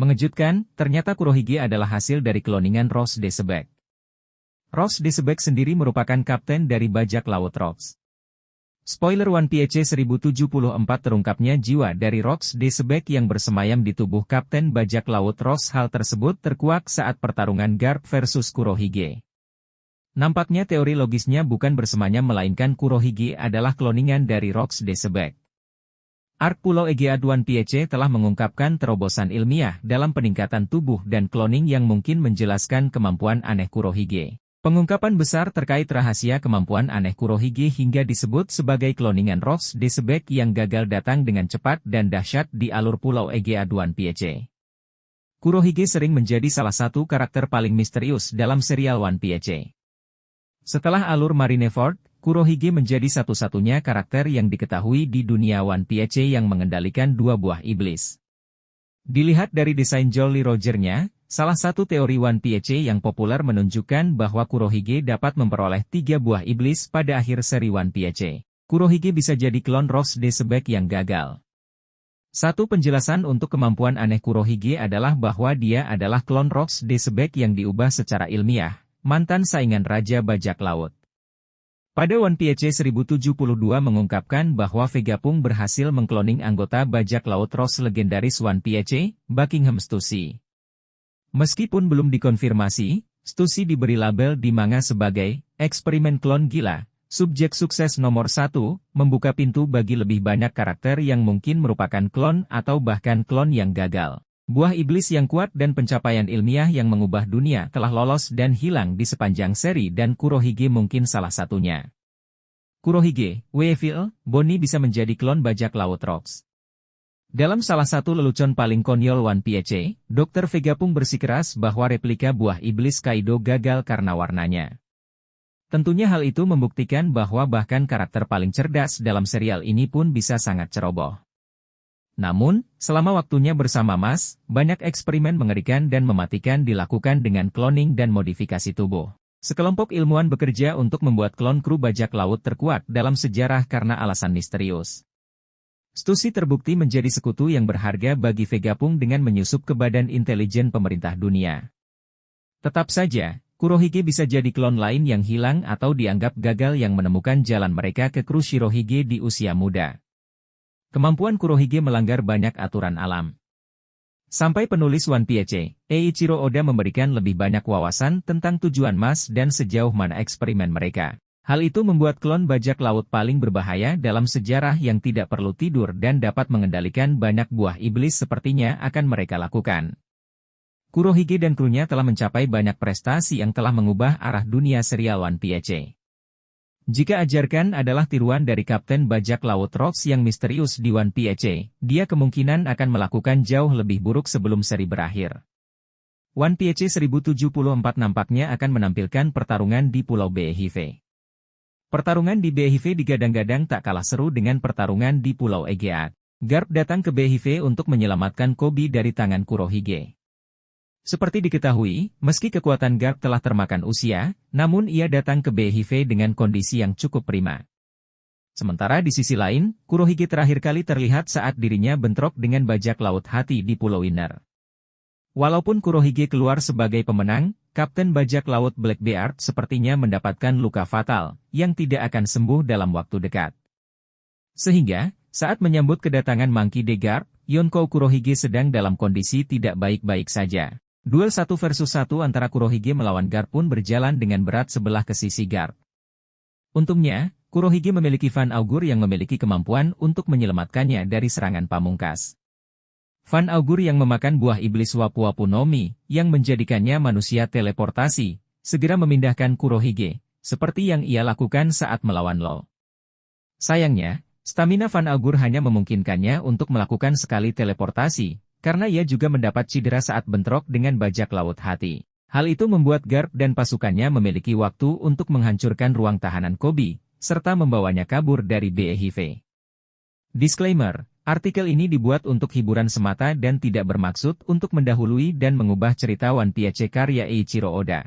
Mengejutkan, ternyata Kurohige adalah hasil dari kloningan Ross Decebek. Ross Decebek sendiri merupakan kapten dari bajak laut Rox. Spoiler One Piece 1074 terungkapnya jiwa dari Ross Decebek yang bersemayam di tubuh kapten bajak laut Ross. Hal tersebut terkuak saat pertarungan Garp versus Kurohige. Nampaknya teori logisnya bukan bersemayam melainkan Kurohige adalah kloningan dari Ross Decebek. Arc Pulau Egead One Piece telah mengungkapkan terobosan ilmiah dalam peningkatan tubuh dan cloning yang mungkin menjelaskan kemampuan aneh Kurohige. Pengungkapan besar terkait rahasia kemampuan aneh Kurohige hingga disebut sebagai kloningan Ross Decebek yang gagal datang dengan cepat dan dahsyat di alur Pulau Egead One Piece. Kurohige sering menjadi salah satu karakter paling misterius dalam serial One Piece. Setelah alur Marineford, Kurohige menjadi satu-satunya karakter yang diketahui di dunia One Piece yang mengendalikan dua buah iblis. Dilihat dari desain Jolly Roger-nya, salah satu teori One Piece yang populer menunjukkan bahwa Kurohige dapat memperoleh 3 buah iblis pada akhir seri One Piece. Kurohige bisa jadi klon Ross Decebek yang gagal. Satu penjelasan untuk kemampuan aneh Kurohige adalah bahwa dia adalah klon Ross Decebek yang diubah secara ilmiah, mantan saingan Raja Bajak Laut. Pada One Piece 1072 mengungkapkan bahwa Vegapunk berhasil mengkloning anggota bajak laut Ross legendaris One Piece, Buckingham Stussy. Meskipun belum dikonfirmasi, Stussy diberi label di manga sebagai eksperimen klon gila, subjek sukses nomor 1, membuka pintu bagi lebih banyak karakter yang mungkin merupakan klon atau bahkan klon yang gagal. Buah iblis yang kuat dan pencapaian ilmiah yang mengubah dunia telah lolos dan hilang di sepanjang seri dan Kurohige mungkin salah satunya. Kurohige, Weevil, Bonnie bisa menjadi klon bajak laut Rox. Dalam salah satu lelucon paling konyol One Piece, Dr. Vegapunk bersikeras bahwa replika buah iblis Kaido gagal karena warnanya. Tentunya hal itu membuktikan bahwa bahkan karakter paling cerdas dalam serial ini pun bisa sangat ceroboh. Namun, selama waktunya bersama Mas, banyak eksperimen mengerikan dan mematikan dilakukan dengan cloning dan modifikasi tubuh. Sekelompok ilmuwan bekerja untuk membuat klon kru bajak laut terkuat dalam sejarah karena alasan misterius. Stussy terbukti menjadi sekutu yang berharga bagi Vegapunk dengan menyusup ke badan intelijen pemerintah dunia. Tetap saja, Kurohige bisa jadi klon lain yang hilang atau dianggap gagal yang menemukan jalan mereka ke kru Shirohige di usia muda. Kemampuan Kurohige melanggar banyak aturan alam. Sampai penulis One Piece, Eiichiro Oda memberikan lebih banyak wawasan tentang tujuan Mas dan sejauh mana eksperimen mereka. Hal itu membuat klon bajak laut paling berbahaya dalam sejarah yang tidak perlu tidur dan dapat mengendalikan banyak buah iblis sepertinya akan mereka lakukan. Kurohige dan krunya telah mencapai banyak prestasi yang telah mengubah arah dunia serial One Piece. Jika ajarkan adalah tiruan dari Kapten Bajak Laut Rox yang misterius di One Piece, dia kemungkinan akan melakukan jauh lebih buruk sebelum seri berakhir. One Piece 1074 nampaknya akan menampilkan pertarungan di Pulau Beehive. Pertarungan di Beehive digadang-gadang tak kalah seru dengan pertarungan di Pulau Egead. Garp datang ke Beehive untuk menyelamatkan Koby dari tangan Kurohige. Seperti diketahui, meski kekuatan Garp telah termakan usia, namun ia datang ke Beehive dengan kondisi yang cukup prima. Sementara di sisi lain, Kurohige terakhir kali terlihat saat dirinya bentrok dengan bajak laut hati di Pulau Winner. Walaupun Kurohige keluar sebagai pemenang, Kapten Bajak Laut Blackbeard sepertinya mendapatkan luka fatal, yang tidak akan sembuh dalam waktu dekat. Sehingga, saat menyambut kedatangan Monkey D. Garp, Yonkou Kurohige sedang dalam kondisi tidak baik-baik saja. Duel 1 versus 1 antara Kurohige melawan Garp pun berjalan dengan berat sebelah ke sisi Garp. Untungnya, Kurohige memiliki Van Augur yang memiliki kemampuan untuk menyelamatkannya dari serangan pamungkas. Van Augur yang memakan buah iblis Wapu-Wapu no Mi, yang menjadikannya manusia teleportasi, segera memindahkan Kurohige, seperti yang ia lakukan saat melawan Law. Sayangnya, stamina Van Augur hanya memungkinkannya untuk melakukan sekali teleportasi, karena ia juga mendapat cedera saat bentrok dengan bajak laut hati. Hal itu membuat Garp dan pasukannya memiliki waktu untuk menghancurkan ruang tahanan Koby, serta membawanya kabur dari Beehive. Disclaimer, artikel ini dibuat untuk hiburan semata dan tidak bermaksud untuk mendahului dan mengubah cerita One Piece karya Eiichiro Oda.